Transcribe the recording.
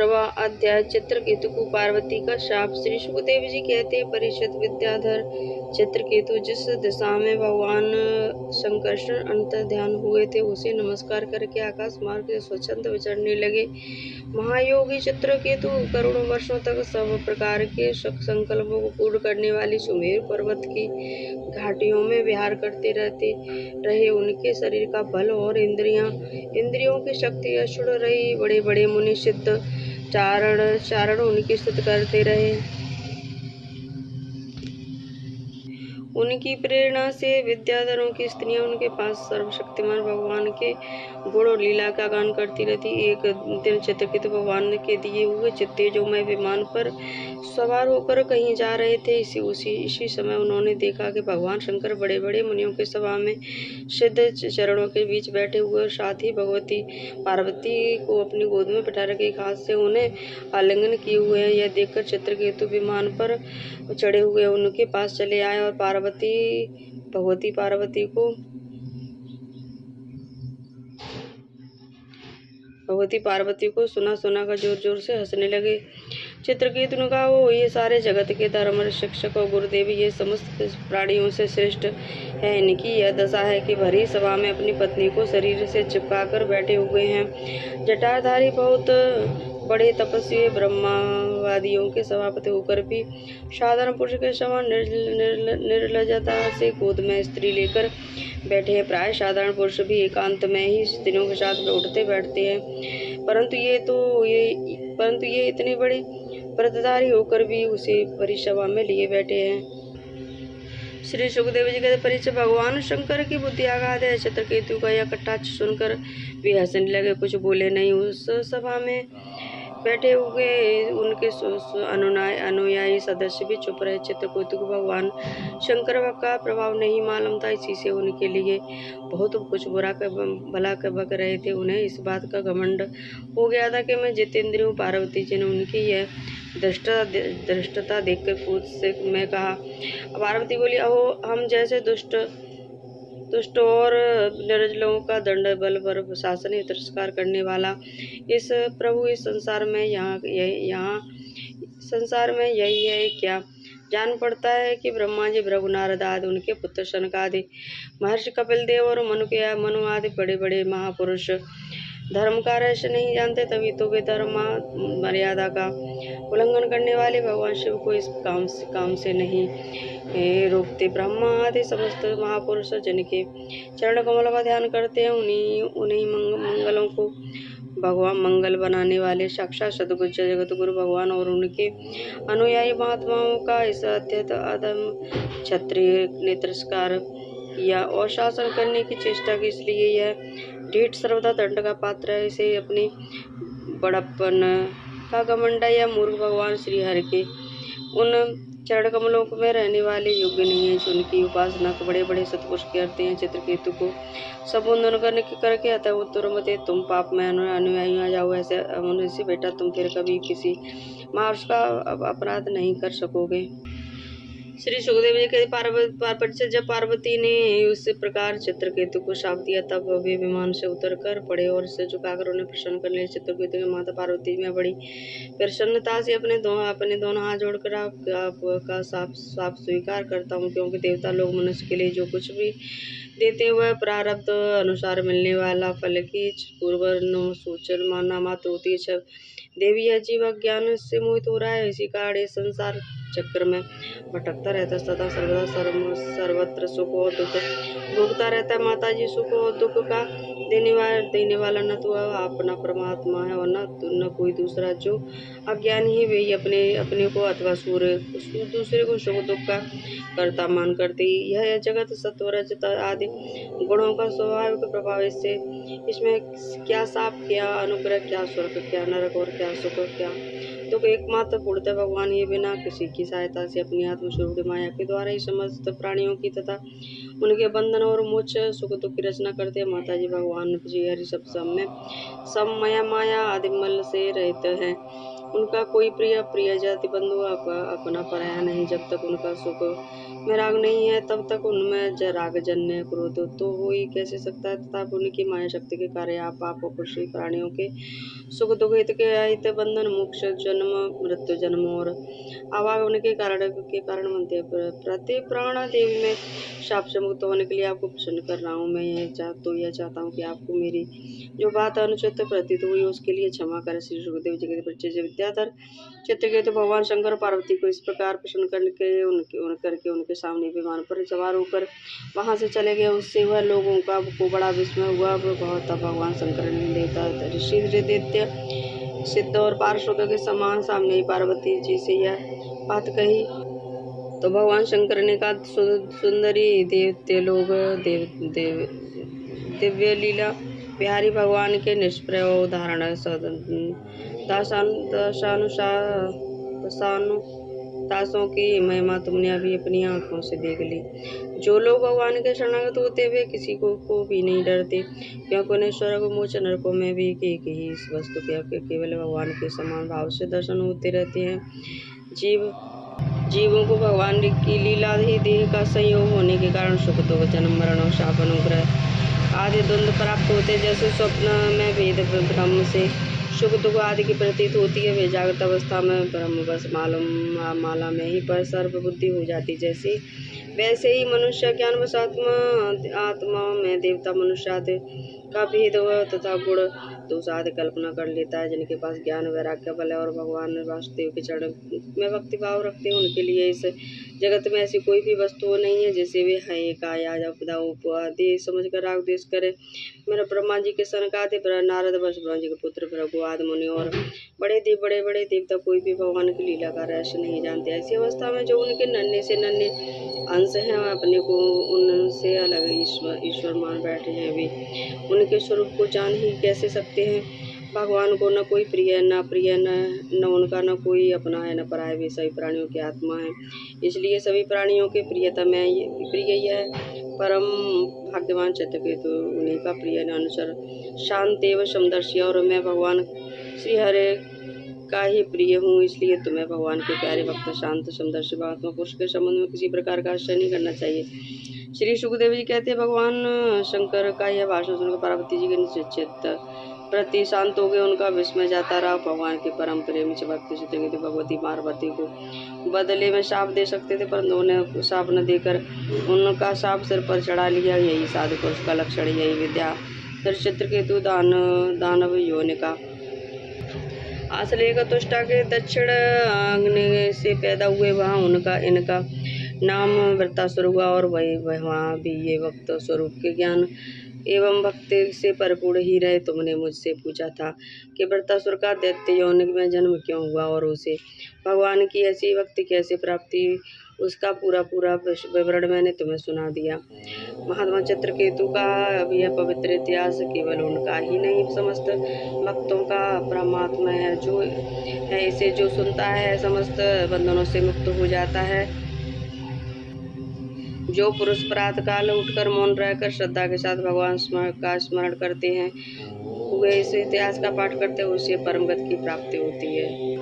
17वां अध्याय चित्रकेतु को पार्वती का शाप। श्री सुखदेव जी कहते हैं, परीक्षित विद्याधर चित्रकेतु जिस दिशा में भगवान शंकरषण अंतर ध्यान हुए थे उसे नमस्कार करके आकाश मार्ग से स्वच्छंद विचरने लगे। महायोगी चित्रकेतु करोड़ों वर्षों तक सब प्रकार के संकल्पों को पूर्ण करने वाली सुमेरु पर्वत की घाटियों में विहार करते रहते रहे। उनके शरीर का बल और इंद्रियों की शक्ति अक्षुण रही। बड़े बड़े मुनि सिद्ध चारण उनकी स्तुति करते रहे। उनकी प्रेरणा से विद्याधरों की स्त्रियां उनके पास सर्वशक्तिमान भगवान के गुण और लीला का गान करती रहती। एक दिन चित्रकेतु भगवान के दिए हुए तेजोमय विमान पर सवार होकर कहीं जा रहे थे। इसी समय उन्होंने देखा कि भगवान शंकर बड़े बड़े मुनियों के सभा में सिद्ध चरणों के बीच बैठे हुए और साथ ही भगवती पार्वती को अपनी गोद में बिठा रखे एक हाथ से उन्हें आलिंगन किए हुए हैं। यह देखकर चित्रकेतु विमान पर चढ़े हुए उनके पास चले आए और भगवती पार्वती को सुना कर जोर जोर से हंसने लगे। चित्रकेतु ने कहा, वो ये सारे जगत के धर्म शिक्षक और गुरुदेव ये समस्त प्राणियों से श्रेष्ठ है। इनकी यह दशा है कि भरी सभा में अपनी पत्नी को शरीर से चिपका कर बैठे हुए हैं। जटाधारी बहुत बड़े तपस्वी ब्रह्मवादियों के सभापति होकर भी साधारण पुरुष के समान निर्लजता से गोद में स्त्री लेकर बैठे हैं। प्राय साधारण पुरुष भी एकांत में ही स्त्रियों के साथ उठते बैठते हैं, परंतु ये इतने बड़े व्रतधारी होकर भी उसे परिसभा में लिए बैठे हैं। श्री सुखदेव जी कहते, परीक्षित भगवान शंकर की बुद्धि अगाध है। चित्रकेतु का यह कटाक्ष सुनकर वे हंसने लगे, कुछ बोले नहीं। उस सभा में बैठे हुए उनके अनुयायी सदस्य भी चुप रहे। चित्रकेतु को भगवान शंकर का प्रभाव नहीं मालूम था, इसी से उनके लिए बहुत कुछ भला बक रहे थे। उन्हें इस बात का घमंड हो गया था कि मैं जितेंद्रिय हूँ। पार्वती जी ने उनकी यह धृष्टता देखकर क्रोध से मैं कहा। पार्वती बोली, अहो हम जैसे दुष्ट और निर्जलों का दंड बल पर शासन तिरस्कार करने वाला इस प्रभु इस संसार में यही है क्या? जान पड़ता है कि ब्रह्मा जी, भृगु, नारद आदि उनके पुत्र सनकादि, महर्षि कपिल देव और मनु आदि बड़े बड़े महापुरुष धर्म का रहस्य नहीं जानते, तभी तो वे धर्म मर्यादा का उल्लंघन करने वाले भगवान शिव को इस काम से नहीं रोकते। ब्रह्मा आदि समस्त महापुरुष जिनके चरण कमल का ध्यान करते हैं, उन्हीं मंगलों को भगवान मंगल बनाने वाले साक्षात सदगुरु जगत गुरु भगवान और उनके अनुयायी महात्माओं का इस अत्यंत अधम क्षत्रिय ने तिरस्कार किया और शासन करने की चेष्टा की। इसलिए यह ढीठ सर्वदा दंड का पात्र है। इसे अपनी बड़प्पन का घमंड या मूर्ख भगवान श्री हरि के उन चरण कमलों में रहने वाले योग्य नहीं है। उनकी उपासना को बड़े बड़े सतपुरुष करते हैं। चित्रकेतु को संबोधन करके अतः उत्तर मते तुम पाप में अनुयायी आ जाओ। ऐसे बेटा तुम फिर कभी किसी महापुरुष का अपराध नहीं कर सकोगे। श्री सुखदेव जी कहते, जब पार्वती ने उस प्रकार चित्रकेतु को शाप दिया तब वे विमान से उतर कर पड़े और सिर झुकाकर उन्हें प्रसन्न कर लिया। चित्रकेतु की माता पार्वती में बड़ी प्रसन्नता से अपने दोनों हाथ जोड़कर आपका शाप स्वीकार करता हूँ, क्योंकि देवता लोग मनुष्य के लिए जो कुछ भी देते हुए प्रारब्ध अनुसार मिलने वाला फल की पूर्व सूचना मात्र होती है। देवी यह जीव अज्ञान से मोहित हो रहा है, इसी कारण इस संसार चक्र में भटकता रहता है, तथा सर्वत्र सुख और दुख भोगता रहता है। माता जी, सुख और दुख का देने वाला न तो अपना परमात्मा है और न कोई दूसरा। जो अज्ञानी है वे ही अपने को अथवा दूसरे को सुख दुख का कर्ता मान करते। यह जगत सत्व रजत आदि गुणों का स्वाभाविक प्रभाव। इसमें क्या शाप, क्या अनुग्रह, क्या स्वर्ग, क्या नरक और क्या सुख, क्या दुख एकमात्र पूर्णतः भगवान ही बिना किसी की सहायता से अपनी आत्मस्वरूप माया के द्वारा ही समस्त प्राणियों की तथा उनके बंधन और मोक्ष सुख दुख की रचना करते हैं। माता जी भगवान जी हरि सब में सब माया आदि मल से रहित है। उनका कोई प्रिय जाति बंधु अपना पराया नहीं। जब तक उनका सुख में राग नहीं है तब तक उनमें राग जन्य क्रोध तो हो ही कैसे सकता है। तथा उनकी माया शक्ति के कार्य आप पशु प्राणियों के सुख दुख हित के अहित बंधन मोक्ष जन्म मृत्यु जन्म और आवागमन के कारण बनते हैं। प्रति प्राण देवी में शाप से मुक्त होने के लिए आपको प्रसन्न कर रहा हूँ। मैं यह चाहता हूँ कि आपको मेरी जो बात अनुचित प्रतीत हुई उसके लिए क्षमा करें। श्री सुखदेव जी के बच्चे विद्याधर चित्रकेतु भगवान शंकर पार्वती को इस प्रकार प्रसन्न करके उनके सामने विमान पर सवार होकर वहां से चले गए। उससे वह लोगों को बड़ा विस्मय हुआ। बहुत भगवान शंकर ने देवता ऋषि दैत्य सिद्ध और पार्षदों के समान सामने ही पार्वती जी से यह बात कही तो भगवान शंकर ने कहा, सुंदरी दैत्य लोग दिव्य लीला बिहारी भगवान के निष्प्रय उदाहरण दासों की महिमा तुमने अभी अपनी आंखों से देख ली। जो लोग भगवान के शरणागत होते वे किसी को भी नहीं डरते, क्योंकि उन्हें स्वर्ग मोक्ष नरकों में भी एक ही इस वस्तु के केवल भगवान के समान भाव से दर्शन होते रहते हैं। जीवों को भगवान की लीला ही देह का संयोग होने के कारण सुख दुख जन्म मरण और शाप अनुग्रह आदि द्वंद्व प्राप्त होते। जैसे स्वप्न में वेद ब्रह्म से सुख दुख आदि की प्रतीत होती है, वे जागृत अवस्था में ब्रह्म बस माला में ही पर सर्व बुद्धि हो जाती। वैसे ही मनुष्य ज्ञान बस आत्मा में देवता मनुष्य आदि का भेद तथा गुण दोष आदि कल्पना कर लेता है। जिनके पास ज्ञान वैराग्य बल है और भगवान वासुदेव के चरण में भक्ति भाव रखते हैं, उनके लिए इस जगत में ऐसी कोई भी वस्तु नहीं है जिसे वे है काया अपदा उपाधि समझकर राग द्वेष करे। मेरा ब्रह्मा जी के सनकादि नारद ब्रह्मा जी के पुत्र भृगु आदि मुनि और बड़े देवता कोई भी भगवान की लीला का रहस्य नहीं जानते। ऐसी अवस्था में जो उनके नन्हे से नन्हे अंश हैं अपने को उनसे अलग ईश्वर मान बैठे हैं, वे उनके स्वरूप को जान ही कैसे सकते हैं। भगवान को न कोई प्रिय न प्रिय न उनका न कोई अपना है न पराया, वे सभी प्राणियों की आत्मा है, इसलिए सभी प्राणियों के प्रियतम है। प्रिय यह परम भाग्यवान चित्रकेतु उन्हीं का प्रिय अनुचर शांत एवं समदर्शी और मैं भगवान श्री हरे का ही प्रिय हूँ, इसलिए तुम्हें भगवान के प्यारे भक्त शांत समदर्शी महात्मा पुरुष के संबंध में किसी प्रकार का आश्चर्य नहीं करना चाहिए। श्री सुखदेव जी कहते हैं, भगवान शंकर का यह भाषण सुनकर पार्वती जी के निश्चित प्रति शांत हो गए। उनका विस्मय जाता रहा। भगवान के परम प्रेमी से भक्ति चित्रकेतु भगवती पार्वती को बदले में शाप दे सकते थे, परंतु उन्हें शाप न देकर उनका शाप सिर पर चढ़ा लिया। यही साधु पुरुष का लक्षण, यही विद्या चित्रकेतु दानव योनि का आश्लेष तुष्टा के दक्षिण अग्नि से पैदा हुए, वहाँ इनका नाम वृत्तासुर हुआ और वहाँ भी ये भक्त स्वरूप के ज्ञान एवं भक्ति से परिपूर्ण ही रहे। तुमने मुझसे पूछा था कि वृत्तासुर का दैत्य योनि में जन्म क्यों हुआ और उसे भगवान की ऐसी भक्ति कैसे प्राप्ति, उसका पूरा विवरण मैंने तुम्हें सुना दिया। महात्मा चित्रकेतु का यह पवित्र इतिहास केवल उनका ही नहीं समस्त भक्तों का परमात्मा है, जो है इसे जो सुनता है समस्त बंधनों से मुक्त हो जाता है। जो पुरुष प्रातः काल उठकर मौन रहकर श्रद्धा के साथ भगवान का स्मरण करते हैं, वे इस इतिहास का पाठ करते हैं, उसे परम गति की प्राप्ति होती है।